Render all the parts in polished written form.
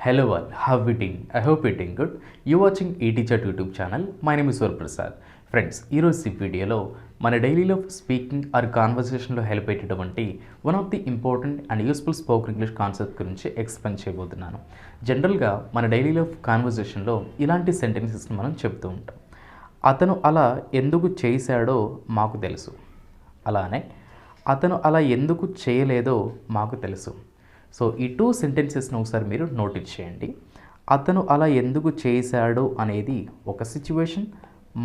Hello all, how are you doing? I hope you're doing good. You're watching eTeacher YouTube channel. My name is Prasad. Friends ఈరోజు ఈ వీడియోలో మన డైలీలో speaking or కాన్వర్సేషన్లో help అయ్యేటటువంటి one of the important and useful spoken English concept గురించి explain చేయబోతున్నాను. జనరల్గా మన డైలీలో కాన్వర్సేషన్లో ఇలాంటి సెంటెన్సెస్ని మనం చెప్తూ ఉంటాం. అతను అలా ఎందుకు చేశాడో మాకు తెలుసు, అలానే అతను అలా ఎందుకు చేయలేదో మాకు తెలుసు. సో ఈ టూ సెంటెన్సెస్ని ఒకసారి మీరు నోటీస్ చేయండి. అతను అలా ఎందుకు చేశాడు అనేది ఒక సిచ్యువేషన్,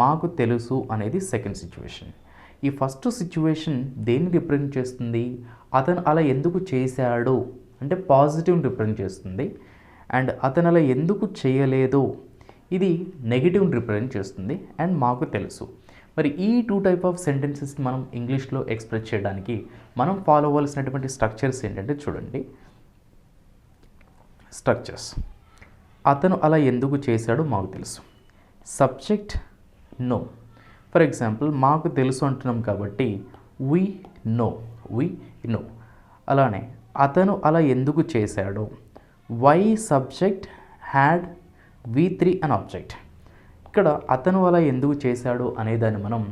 మాకు తెలుసు అనేది సెకండ్ సిచ్యువేషన్. ఈ ఫస్ట్ సిచ్యువేషన్ దేన్ని రిప్రజెంట్ చేస్తుంది? అతను అలా ఎందుకు చేశాడు అంటే పాజిటివ్ని రిప్రజెంట్ చేస్తుంది. అండ్ అతను అలా ఎందుకు చేయలేదో ఇది నెగిటివ్ని రిప్రజెంట్ చేస్తుంది. అండ్ మాకు తెలుసు. మరి ఈ టూ టైప్ ఆఫ్ సెంటెన్సెస్ని మనం ఇంగ్లీష్లో ఎక్స్ప్రెస్ చేయడానికి మనం ఫాలో అవ్వాల్సినటువంటి స్ట్రక్చర్స్ ఏంటంటే చూడండి. స్ట్రక్చర్స్: అతను అలా ఎందుకు చేశాడో మాకు తెలుసు. Subject no. ఫర్ ఎగ్జాంపుల్ మాకు తెలుసు అంటున్నాం కాబట్టి వీ నో. అలానే అతను అలా ఎందుకు చేశాడో why subject had V3 an object. ఇక్కడ అతను అలా ఎందుకు చేశాడో అనేదాన్ని మనం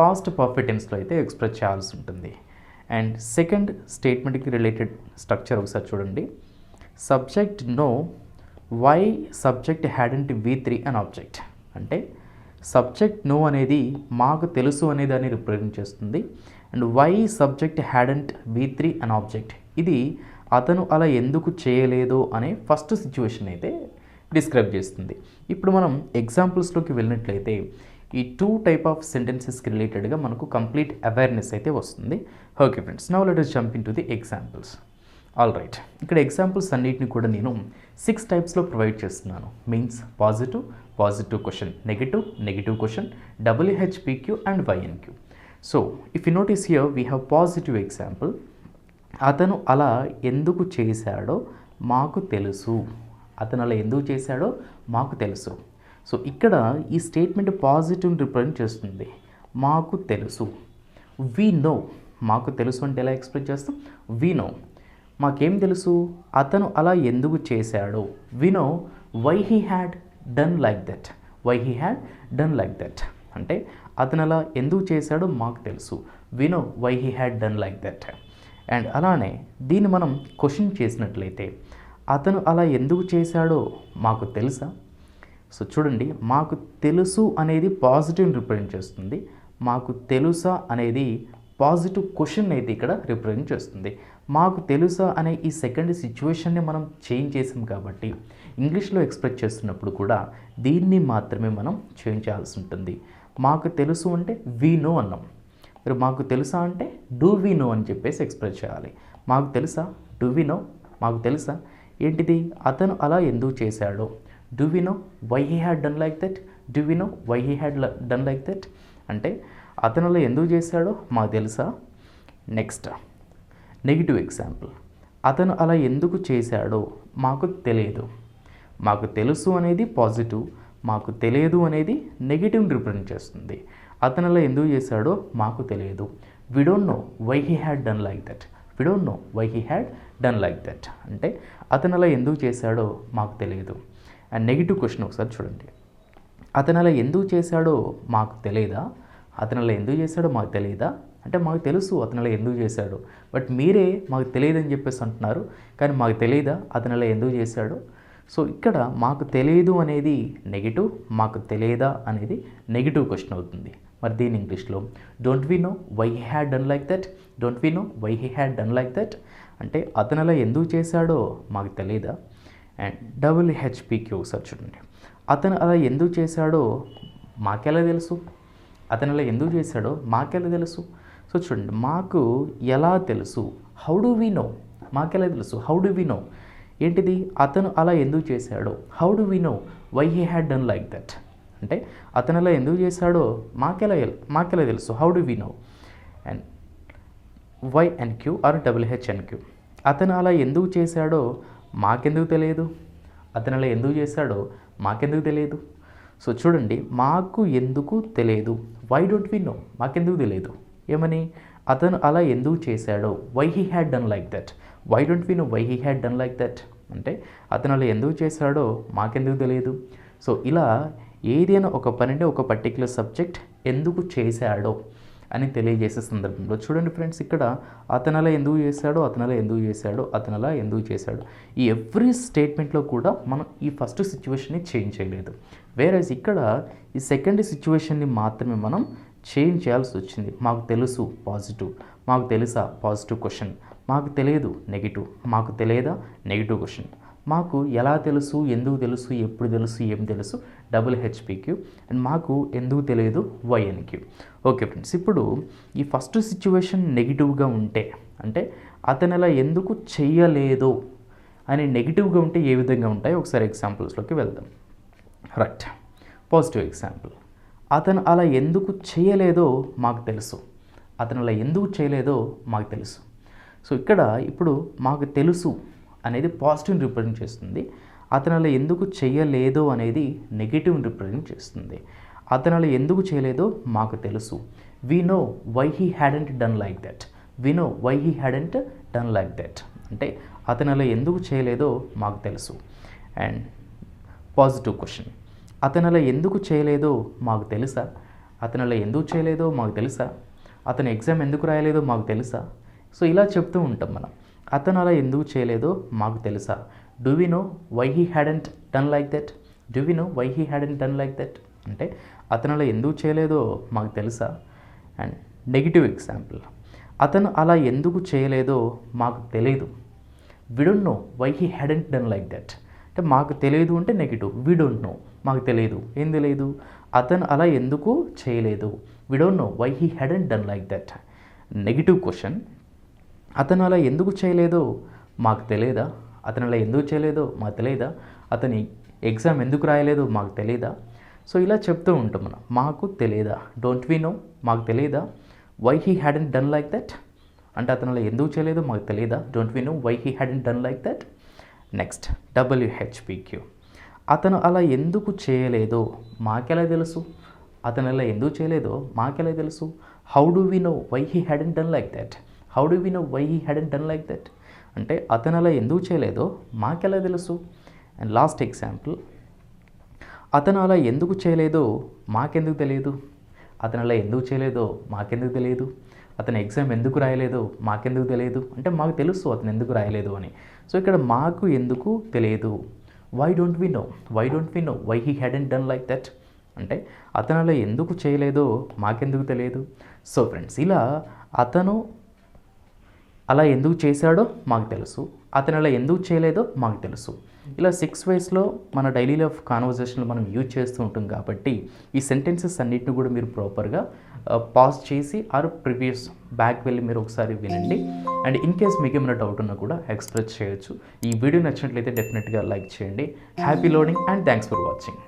పాస్ట్ పర్ఫెక్ట్ టెన్స్లో అయితే ఎక్స్ప్రెస్ చేయాల్సి ఉంటుంది. అండ్ సెకండ్ స్టేట్మెంట్కి రిలేటెడ్ స్ట్రక్చర్ ఒకసారి చూడండి. Subject no why subject hadn't V3 an object. అంటే సబ్జెక్ట్ నో అనేది మాకు తెలుసు అనేదాన్ని రిప్రజెంట్ చేస్తుంది. And why subject hadn't V3 an object ఇది అతను అలా ఎందుకు చేయలేదో అనే ఫస్ట్ సిచ్యువేషన్ అయితే డిస్క్రైబ్ చేస్తుంది. ఇప్పుడు మనం ఎగ్జాంపుల్స్లోకి వెళ్ళినట్లయితే ఈ టూ టైప్ ఆఫ్ సెంటెన్సెస్కి రిలేటెడ్గా మనకు కంప్లీట్ అవేర్నెస్ అయితే వస్తుంది. Okay friends, now let us jump in to the examples. All right, ఇక్కడ ఎగ్జాంపుల్స్ అన్నిటిని కూడా నేను 6 టైప్స్లో ప్రొవైడ్ చేస్తున్నాను. Means positive question, negative question, WHPQ and YNQ. So if you notice here we have positive example. అతను అలా ఎందుకు చేశాడో మాకు తెలుసు. అతను అలా ఎందుకు చేశాడో మాకు తెలుసు. సో ఇక్కడ ఈ స్టేట్మెంట్ పాజిటివ్ని రిప్రజెంట్ చేస్తుంది. మాకు తెలుసు. We know. మాకు తెలుసు అంటే ఎలా ఎక్స్ప్రెస్ చేస్తాం? We know. మాకేం తెలుసు? అతను అలా ఎందుకు చేశాడో. We know why he had done like that. అంటే అతను అలా ఎందుకు చేశాడో మాకు తెలుసు. We know why he had done like that. And అలానే దీన్ని మనం క్వశ్చన్ చేసినట్లయితే అతను అలా ఎందుకు చేశాడో మాకు తెలుసా. సో చూడండి, మాకు తెలుసు అనేది పాజిటివ్ని రిప్రజెంట్ చేస్తుంది. మాకు తెలుసా అనేది పాజిటివ్ క్వశ్చన్ అయితే ఇక్కడ రిప్రజెంట్ చేస్తుంది. మాకు తెలుసా అనే ఈ సెకండ్ సిచ్యువేషన్ని మనం చేంజ్ చేసాం కాబట్టి ఇంగ్లీష్లో ఎక్స్ప్రెస్ చేస్తున్నప్పుడు కూడా దీన్ని మాత్రమే మనం చేంజ్ చేయాల్సి ఉంటుంది. మాకు తెలుసు అంటే వీ నో అన్నాం. మీరు మాకు తెలుసా అంటే డూ వీ నో అని చెప్పేసి ఎక్స్ప్రెస్ చేయాలి. మాకు తెలుసా, డూ వీ నో. మాకు తెలుసా ఏంటిది? అతను అలా ఎందుకు చేశాడో. Do we know why he had done like that. Do we know why he had done like that. అంటే అతను అలా ఎందుకు చేశాడో మాకు తెలుసా. Next negative example. అతను అలా ఎందుకు చేశాడో మాకు తెలియదు. మాకు తెలుసు అనేది పాజిటివ్, మాకు తెలియదు అనేది నెగిటివ్ని రిప్రజెంట్ చేస్తుంది. అతను అలా ఎందుకు చేశాడో మాకు తెలియదు. We don't know why he had done like that. అంటే అతను అలా ఎందుకు చేశాడో మాకు తెలియదు. అండ్ నెగిటివ్ క్వశ్చన్ ఒకసారి చూడండి. అతను అలా ఎందుకు చేశాడో మాకు తెలియదా. అతను అలా ఎందుకు చేశాడో మాకు తెలియదా అంటే మాకు తెలుసు అతను అలా ఎందుకు చేశాడో, బట్ మీరే మాకు తెలియదని చెప్పేసి అంటున్నారు. కానీ మాకు తెలియదా అతను అలా ఎందుకు చేశాడో. సో ఇక్కడ మాకు తెలియదు అనేది నెగిటివ్, మాకు తెలియదా అనేది నెగిటివ్ క్వశ్చన్ అవుతుంది. మరి దీని ఇంగ్లీష్లో don't we know why he had done like that. అంటే అతను అలా ఎందుకు చేశాడో మాకు తెలియదా. అండ్ WHPQ ఒకసారి చూడండి. అతను అలా ఎందుకు చేశాడో మాకెలా తెలుసు. సో చూడండి, మాకు ఎలా తెలుసు. How do we know. మాకెలా తెలుసు, హౌ డు వీ నో. ఏంటిది? అతను అలా ఎందుకు చేశాడో. How do we know why he had done like that. అంటే అతను అలా ఎందుకు చేశాడో మాకెలా తెలుసు. How do we know. And YNQ or WHNQ. అతను అలా ఎందుకు చేశాడో మాకెందుకు తెలియదు. సో చూడండి, మాకు ఎందుకు తెలియదు. Why don't we know. మాకెందుకు తెలియదు. ఏమని? అతను అలా ఎందుకు చేశాడో. Why he had done like that. Why don't we know why he had done like that. అంటే అతను అలా ఎందుకు చేశాడో మాకెందుకు తెలియదు. సో ఇలా ఏదైనా ఒక పనిని ఒక పర్టిక్యులర్ సబ్జెక్ట్ ఎందుకు చేశాడో అని తెలియజేసే సందర్భంలో చూడండి ఫ్రెండ్స్, ఇక్కడ అతను అలా ఎందుకు చేశాడో, అతను అలా ఎందుకు చేశాడో, అతను అలా ఎందుకు చేశాడు, ఈ ఎవ్రీ స్టేట్మెంట్లో కూడా మనం ఈ ఫస్ట్ సిచ్యువేషన్ని చేంజ్ చేయలేదు. వేరేస్ ఇక్కడ ఈ సెకండ్ సిచ్యువేషన్ని మాత్రమే మనం చేంజ్ చేయాల్సి వచ్చింది. మాకు తెలుసు పాజిటివ్, మాకు తెలుసా పాజిటివ్ క్వశ్చన్, మాకు తెలియదు నెగిటివ్, మాకు తెలియదా నెగిటివ్ క్వశ్చన్, మాకు ఎలా తెలుసు, ఎందుకు తెలుసు, ఎప్పుడు తెలుసు, ఏం తెలుసు HHPQ, అండ్ మాకు ఎందుకు తెలియదు YNQ. ఓకే ఫ్రెండ్స్, ఇప్పుడు ఈ ఫస్ట్ సిచ్యువేషన్ నెగిటివ్గా ఉంటే అంటే అతను అలా ఎందుకు చెయ్యలేదో అని నెగిటివ్గా ఉంటే ఏ విధంగా ఉంటాయి ఒకసారి ఎగ్జాంపుల్స్లోకి వెళ్దాం. రైట్, పాజిటివ్ ఎగ్జాంపుల్, అతను అలా ఎందుకు చేయలేదో మాకు తెలుసు, అతను అలా ఎందుకు చేయలేదో మాకు తెలుసు. సో ఇక్కడ ఇప్పుడు మాకు తెలుసు అనేది పాజిటివ్ని రిప్రజెంట్ చేస్తుంది, అతను అలా ఎందుకు చేయలేదో అనేది నెగిటివ్ని రిప్రజెంట్ చేస్తుంది. అతను అలా ఎందుకు చేయలేదో మాకు తెలుసు, we know why he hadn't done like that, we know why he hadn't done like that అంటే అతను అలా ఎందుకు చేయలేదో మాకు తెలుసు. అండ్ పాజిటివ్ క్వశ్చన్, అతను అలా ఎందుకు చేయలేదో మాకు తెలుసా, అతను అలా ఎందుకు చేయలేదో మాకు తెలుసా, అతను ఎగ్జామ్ ఎందుకు రాయలేదో మాకు తెలుసా. సో ఇలా చెప్తూ ఉంటాం మనం, అతను అలా ఎందుకు చేయలేదో మాకు తెలుసా, do we know why he hadn't done like that, do we know why he hadn't done like that అంటే అతను అలా ఎందుకు చేయలేదో మాకు తెలుసా. అండ్ నెగిటివ్ ఎగ్జాంపుల్, అతను అలా ఎందుకు చేయలేదో మాకు తెలియదు, we don't know why he hadn't done like that అంటే మాకు తెలియదు అంటే నెగిటివ్, వి డోంట్ నో మాకు తెలియదు, ఏం తెలియదు, అతను అలా ఎందుకు చేయలేదు, we don't know why he hadn't done like that. Negative question, అతను అలా ఎందుకు చేయలేదో మాకు తెలియదా, అతను అలా ఎందుకు చేయలేదో మాకు తెలియదా, అతని ఎగ్జామ్ ఎందుకు రాయలేదో మాకు తెలియదా. సో ఇలా చెప్తూ ఉంటాం మనం, మాకు తెలియదా, డోంట్ వి నో మాకు తెలియదా, why he hadn't done like that అంటే అతను అలా ఎందుకు చేయలేదో మాకు తెలియదా, don't we know why he hadn't done like that. Next WHPQ, అతను అలా ఎందుకు చేయలేదో మాకెలా తెలుసు, అతను అలా ఎందుకు చేయలేదో మాకెలా తెలుసు, how do we know why he hadn't done like that, how do we know why he hadn't done like that అంటే అతను అలా ఎందుకు చేయలేదో మాకెలా తెలుసు. అండ్ లాస్ట్ ఎగ్జాంపుల్, అతను అలా ఎందుకు చేయలేదో మాకెందుకు తెలియదు, అతను అలా ఎందుకు చేయలేదో మాకెందుకు తెలియదు, అతను ఎగ్జామ్ ఎందుకు రాయలేదో మాకెందుకు తెలియదు అంటే మాకు తెలుసు అతను ఎందుకు రాయలేదు అని. సో ఇక్కడ మాకు ఎందుకు తెలియదు, why don't we know, why don't we know why he hadn't done like that అంటే అతను అలా ఎందుకు చేయలేదో మాకెందుకు తెలియదు. సో ఫ్రెండ్స్, ఇలా అతను అలా ఎందుకు చేశాడో మాకు తెలుసు, అతను అలా ఎందుకు చేయలేదో మాకు తెలుసు. ఇలా 6 waysలో మన డైలీ లైఫ్ కాన్వర్జేషన్లో మనం యూజ్ చేస్తూ ఉంటాం కాబట్టి ఈ సెంటెన్సెస్ అన్నిటిని కూడా మీరు ప్రాపర్గా పాజ్ చేసి ఆర్ ప్రీవియస్ బ్యాక్ వెళ్ళి మీరు ఒకసారి వినండి. అండ్ ఇన్ కేస్ మీకు ఏమైనా డౌట్ ఉన్నా కూడా ఎక్స్ప్రెస్ చేయొచ్చు. ఈ వీడియో నచ్చినట్లయితే డెఫినెట్గా లైక్ చేయండి. Happy loading and thanks for watching.